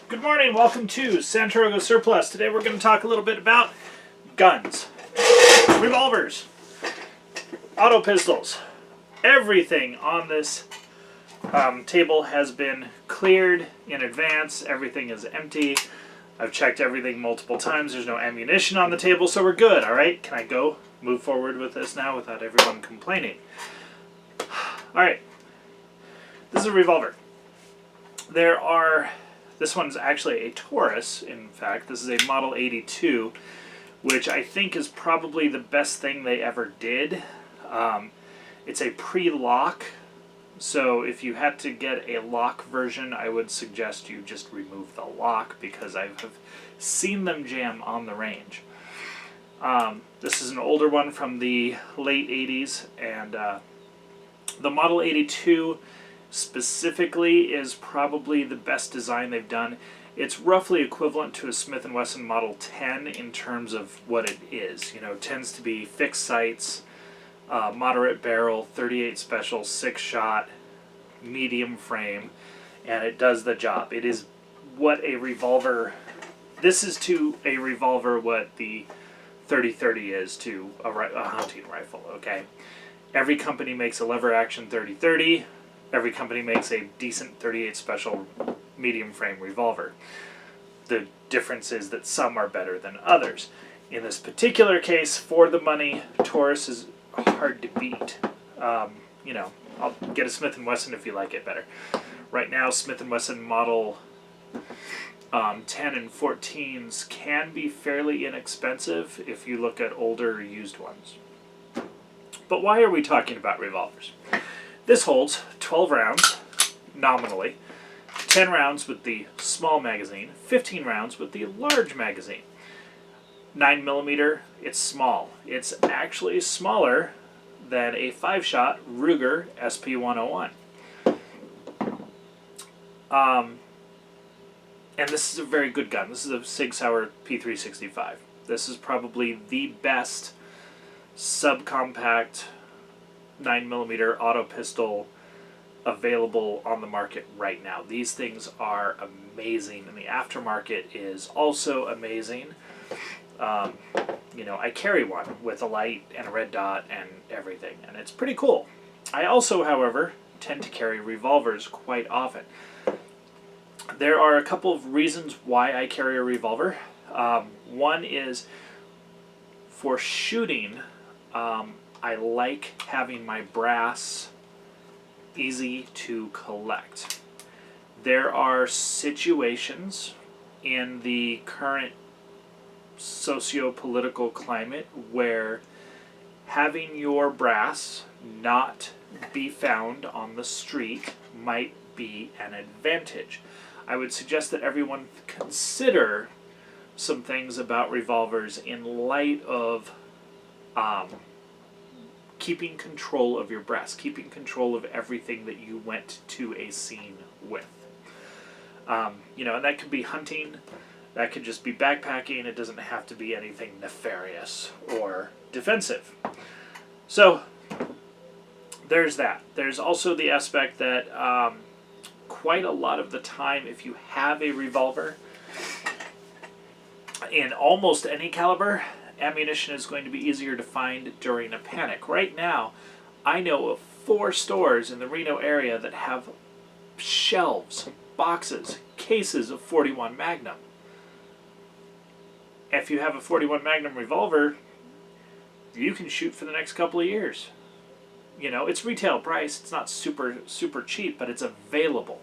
Good morning, welcome to Santiago Surplus. Today we're going to talk a little bit about guns, revolvers, auto pistols. Everything on this table has been cleared in advance. Everything is empty. I've checked everything multiple times. There's no ammunition on the table, so we're good, alright? Can I move forward with this now without everyone complaining? Alright, this is a revolver. This one's actually a Taurus, in fact. This is a Model 82, which I think is probably the best thing they ever did. It's a pre-lock, so if you had to get a lock version, I would suggest you just remove the lock, because I have seen them jam on the range. This is an older one from the late 80s, and the Model 82 specifically is probably the best design they've done. It's roughly equivalent to a Smith & Wesson Model 10 in terms of what it is. You know, it tends to be fixed sights, moderate barrel, 38 special, 6-shot, medium frame, and it does the job. It is what a revolver... This is to a revolver what the 30-30 is to a hunting rifle, okay? Every company makes a lever-action 30-30. Every company makes a decent 38 special medium frame revolver. The difference is that some are better than others. In this particular case, for the money, Taurus is hard to beat. You know, I'll get a Smith & Wesson if you like it better. Right now, Smith & Wesson Model 10 and 14s can be fairly inexpensive if you look at older used ones. But why are we talking about revolvers? This holds 12 rounds, nominally, 10 rounds with the small magazine, 15 rounds with the large magazine. 9mm, it's small. It's actually smaller than a 5-shot Ruger SP101. And this is a very good gun. This is a Sig Sauer P365. This is probably the best subcompact 9mm auto pistol available on the market right now. These things are amazing, and the aftermarket is also amazing. You know, I carry one with a light and a red dot and everything, and it's pretty cool. I also, however, tend to carry revolvers quite often. There are a couple of reasons why I carry a revolver. One is for shooting. I like having my brass easy to collect. There are situations in the current socio-political climate where having your brass not be found on the street might be an advantage. I would suggest that everyone consider some things about revolvers in light of keeping control of your brass, keeping control of everything that you went to a scene with. You know, and that could be hunting, that could just be backpacking, it doesn't have to be anything nefarious or defensive. So, there's that. There's also the aspect that quite a lot of the time, if you have a revolver in almost any caliber, ammunition is going to be easier to find during a panic. Right now, I know of 4 stores in the Reno area that have shelves, boxes, cases of 41 Magnum. If you have a 41 Magnum revolver, you can shoot for the next couple of years. You know, it's retail price. It's not super cheap, but it's available.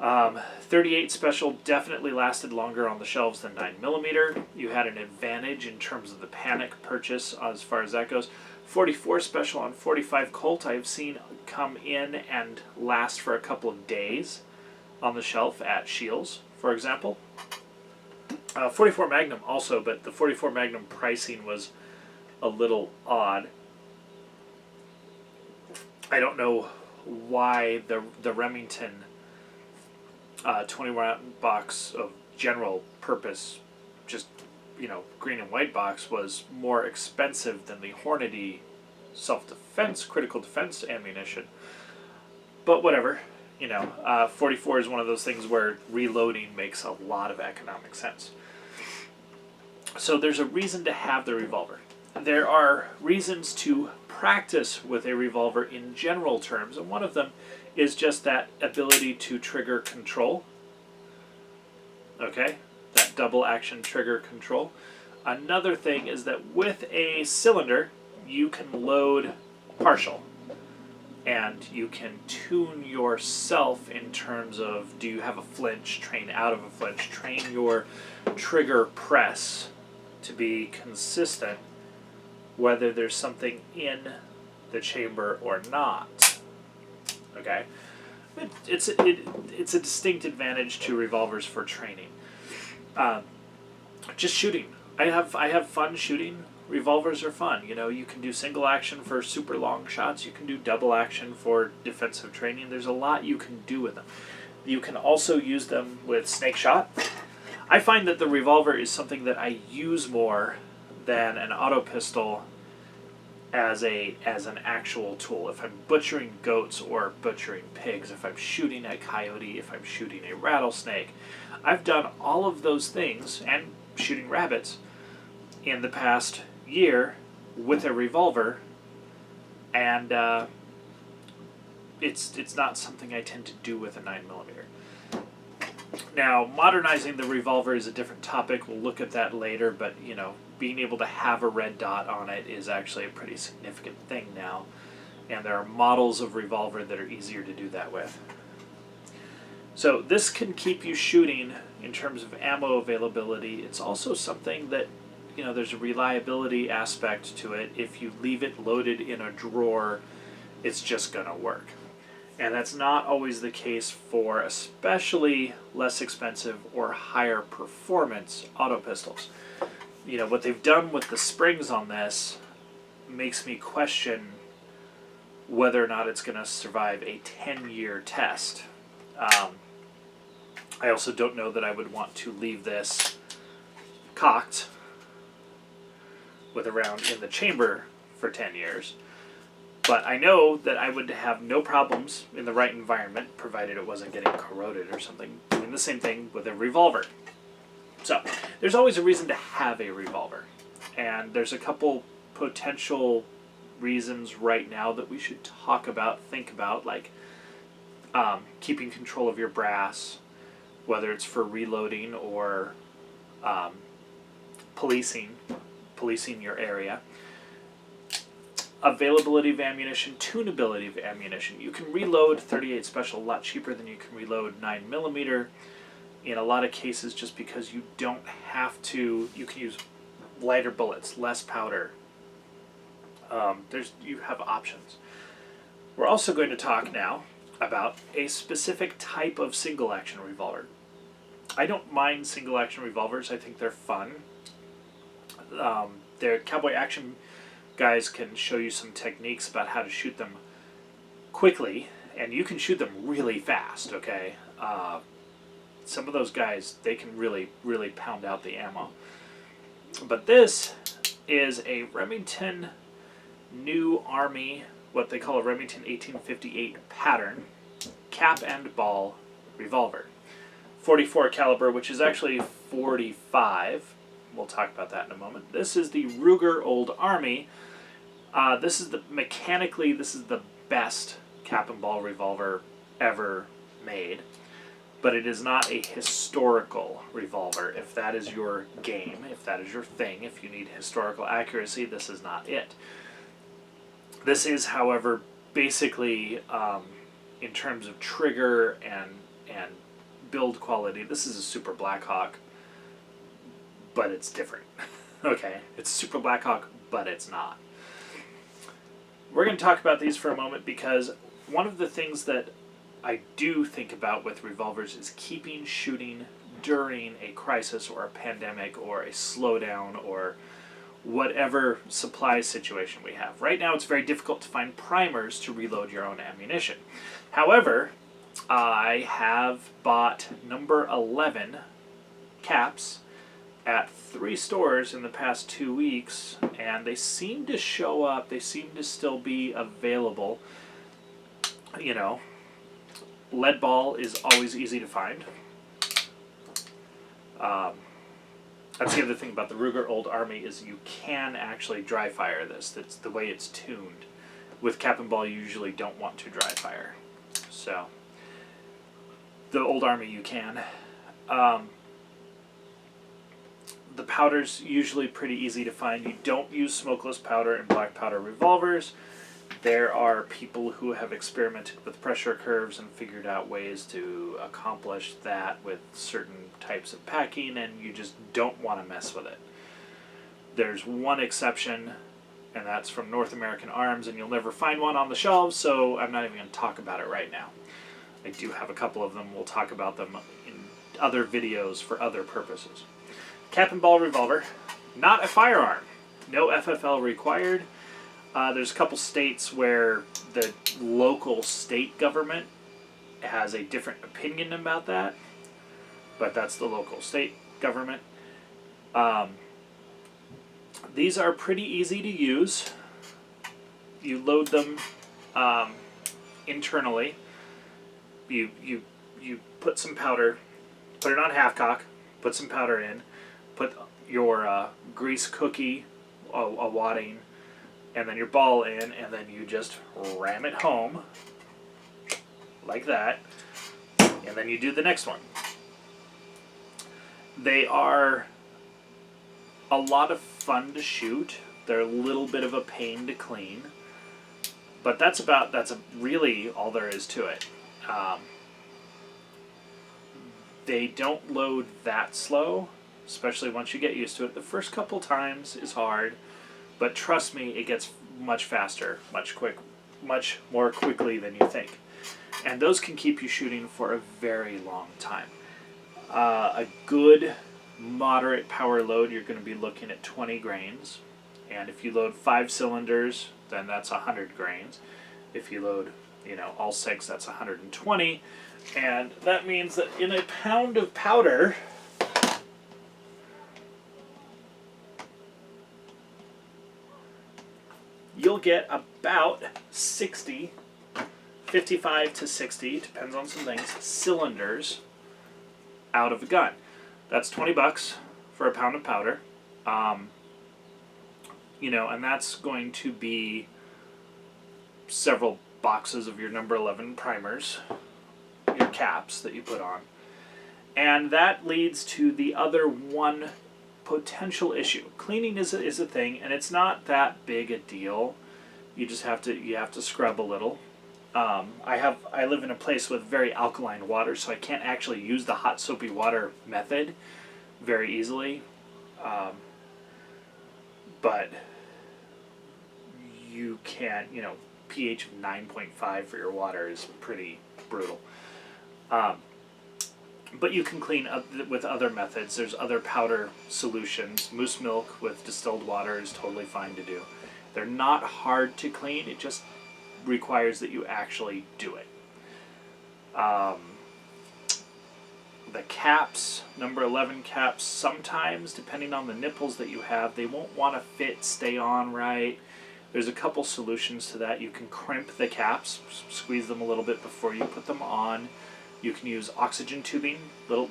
38 special definitely lasted longer on the shelves than 9mm. You had an advantage in terms of the panic purchase as far as that goes. 44 special on 45 Colt I have seen come in and last for a couple of days on the shelf at Scheels, for example. 44 Magnum also, but the 44 Magnum pricing was a little odd. I don't know why the Remington 20-round box of general purpose, just, you know, green and white box was more expensive than the Hornady self-defense, critical defense ammunition. But whatever. .44 is one of those things where reloading makes a lot of economic sense. So there's a reason to have the revolver. There are reasons to practice with a revolver in general terms, and one of them is just that ability to trigger control. Okay, that double action trigger control. Another thing is that with a cylinder, you can load partial. And you can tune yourself in terms of, do you have a flinch, train out of a flinch, train your trigger press to be consistent whether there's something in the chamber or not. Okay? It's a distinct advantage to revolvers for training. Just shooting. I have fun shooting. Revolvers are fun. You can do single action for super long shots. You can do double action for defensive training. There's a lot you can do with them. You can also use them with snake shot. I find that the revolver is something that I use more than an auto pistol as an actual tool. If I'm butchering goats or butchering pigs, if I'm shooting a coyote, if I'm shooting a rattlesnake, I've done all of those things, and shooting rabbits, in the past year with a revolver, and it's not something I tend to do with a 9mm. Now, modernizing the revolver is a different topic. We'll look at that later, but being able to have a red dot on it is actually a pretty significant thing now, and there are models of revolver that are easier to do that with. So this can keep you shooting in terms of ammo availability. It's also something that there's a reliability aspect to it. If you leave it loaded in a drawer, it's just going to work. And that's not always the case for especially less expensive or higher performance auto pistols. What they've done with the springs on this makes me question whether or not it's going to survive a 10-year test. I also don't know that I would want to leave this cocked with a round in the chamber for 10 years. But I know that I would have no problems in the right environment, provided it wasn't getting corroded or something, doing the same thing with a revolver. So, there's always a reason to have a revolver. And there's a couple potential reasons right now that we should think about, like keeping control of your brass, whether it's for reloading or policing your area. Availability of ammunition, tunability of ammunition. You can reload 38 Special a lot cheaper than you can reload 9mm in a lot of cases, just because you don't have to. You can use lighter bullets, less powder. You have options. We're also going to talk now about a specific type of single action revolver. I don't mind single action revolvers. I think they're fun. Their cowboy action guys can show you some techniques about how to shoot them quickly, and you can shoot them really fast, okay? Some of those guys, they can really, really pound out the ammo. But this is a Remington New Army, what they call a Remington 1858 pattern, cap and ball revolver. 44 caliber, which is actually 45. We'll talk about that in a moment. This is the Ruger Old Army. This is the best cap and ball revolver ever made, but it is not a historical revolver. If that is your game, if that is your thing, if you need historical accuracy, this is not it. This is, however, basically, in terms of trigger and build quality, this is a Super Blackhawk, but it's different. Okay, it's Super Blackhawk, but it's not. We're going to talk about these for a moment, because one of the things that I do think about with revolvers is keeping shooting during a crisis or a pandemic or a slowdown or whatever supply situation we have. Right now it's very difficult to find primers to reload your own ammunition. However, I have bought number 11 caps at 3 stores in the past 2 weeks, and they seem to show up. They seem to still be available. Lead ball is always easy to find. That's the other thing about the Ruger Old Army is you can actually dry fire this. That's the way it's tuned. With cap and ball, you usually don't want to dry fire. So, the Old Army you can. The powder's usually pretty easy to find. You don't use smokeless powder in black powder revolvers. There are people who have experimented with pressure curves and figured out ways to accomplish that with certain types of packing, and you just don't want to mess with it. There's one exception, and that's from North American Arms, and you'll never find one on the shelves, so I'm not even going to talk about it right now. I do have a couple of them. We'll talk about them in other videos for other purposes. Cap and ball revolver, not a firearm. No FFL required. There's a couple states where the local state government has a different opinion about that, but that's the local state government. These are pretty easy to use. You load them internally. You put some powder, put it on half cock, put some powder in, put your grease cookie, a wadding, and then your ball in, and then you just ram it home like that, and then you do the next one. They are a lot of fun to shoot. They're a little bit of a pain to clean, but that's really all there is to it. They don't load that slow, especially once you get used to it. The first couple times is hard, but trust me, it gets much faster, much more quickly than you think. And those can keep you shooting for a very long time. A good moderate power load, you're going to be looking at 20 grains. And if you load 5 cylinders, then that's 100 grains. If you load, all 6, that's 120. And that means that in a pound of powder, you'll get about 60, 55 to 60, depends on some things, cylinders out of the gun. That's $20 for a pound of powder. And that's going to be several boxes of your number 11 primers, your caps that you put on. And that leads to the other one potential issue. Cleaning is a thing, and it's not that big a deal. You just have to scrub a little. I live in a place with very alkaline water, so I can't actually use the hot soapy water method very easily. But you can, pH of 9.5 for your water is pretty brutal. But you can clean up with other methods. There's other powder solutions. Moose milk with distilled water is totally fine to do. They're not hard to clean. It just requires that you actually do it. The caps, number 11 caps, sometimes, depending on the nipples that you have, they won't want to stay on right. There's a couple solutions to that. You can crimp the caps, squeeze them a little bit before you put them on. You can use oxygen tubing,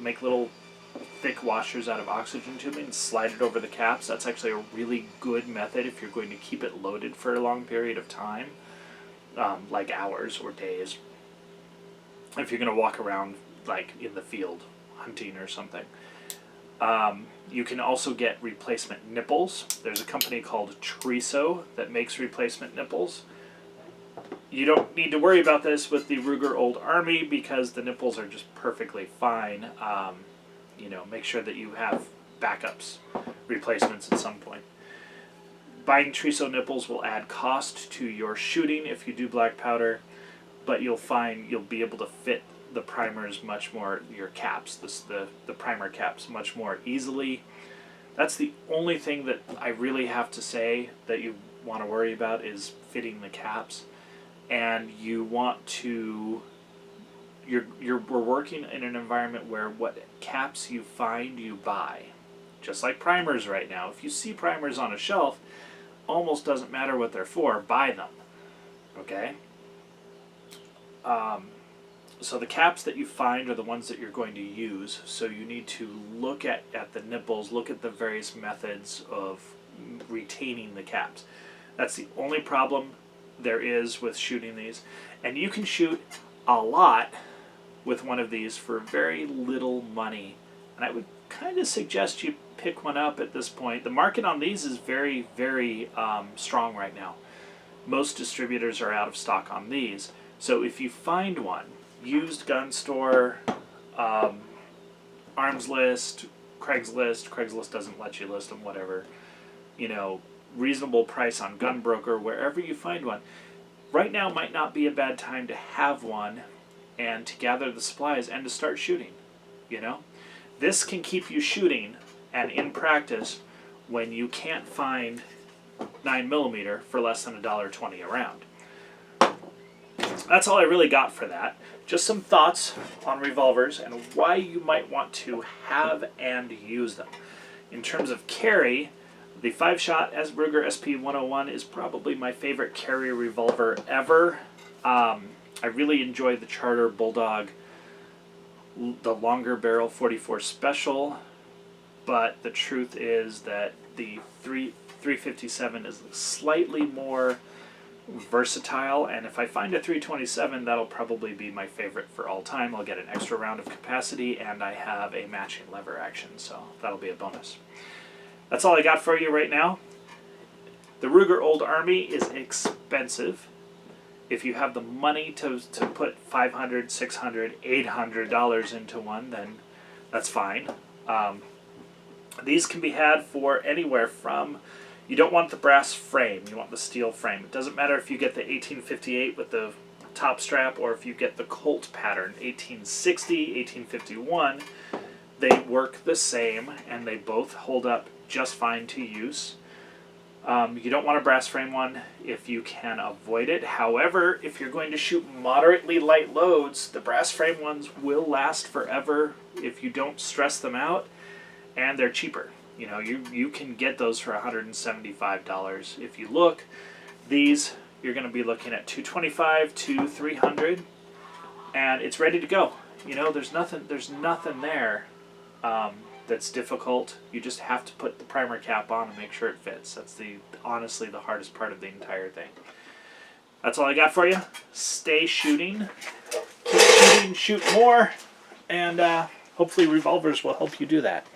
make little thick washers out of oxygen tubing and slide it over the caps. That's actually a really good method if you're going to keep it loaded for a long period of time, like hours or days. If you're going to walk around like in the field hunting or something. You can also get replacement nipples. There's a company called Triso that makes replacement nipples. You don't need to worry about this with the Ruger Old Army because the nipples are just perfectly fine. Make sure that you have backups, replacements at some point. Buying Triso nipples will add cost to your shooting if you do black powder, but you'll find you'll be able to fit the primers much more, your caps, the primer caps, much more easily. That's the only thing that I really have to say that you want to worry about is fitting the caps. And you want to, we're working in an environment where what caps you find, you buy. Just like primers right now. If you see primers on a shelf, almost doesn't matter what they're for, buy them. Okay? So the caps that you find are the ones that you're going to use. So you need to look at the nipples, look at the various methods of retaining the caps. That's the only problem there is with shooting these. And you can shoot a lot with one of these for very little money. And I would kind of suggest you pick one up at this point. The market on these is very, very strong right now. Most distributors are out of stock on these. So if you find one, used gun store, Arms List, Craigslist doesn't let you list them, whatever, you know, reasonable price on Gun Broker, wherever you find one, right now might not be a bad time to have one and to gather the supplies and to start shooting, you know. This can keep you shooting and in practice when you can't find 9mm for less than $1.20 a round. That's all I really got for that. Just some thoughts on revolvers and why you might want to have and use them. In terms of carry, the 5-shot Ruger SP101 is probably my favorite carry revolver ever. I really enjoy the Charter Bulldog, the longer barrel 44 Special, but the truth is that the 357 is slightly more versatile, and if I find a 327, that'll probably be my favorite for all time. I'll get an extra round of capacity, and I have a matching lever action, so that'll be a bonus. That's all I got for you right now. The Ruger Old Army is expensive. If you have the money to put $500, $600, $800 into one, then that's fine. These can be had for anywhere from, you don't want the brass frame, you want the steel frame. It doesn't matter if you get the 1858 with the top strap or if you get the Colt pattern, 1860, 1851. They work the same and they both hold up just fine to use. You don't want a brass frame one if you can avoid it. However, if you're going to shoot moderately light loads, the brass frame ones will last forever if you don't stress them out, and they're cheaper. You know, you can get those for $175. If you look, these you're going to be looking at $225 to $300, and it's ready to go. You know, there's nothing there that's difficult. You just have to put the primer cap on and make sure it fits. That's honestly the hardest part of the entire thing. That's all I got for you. Stay shooting, keep shooting, shoot more, and hopefully revolvers will help you do that.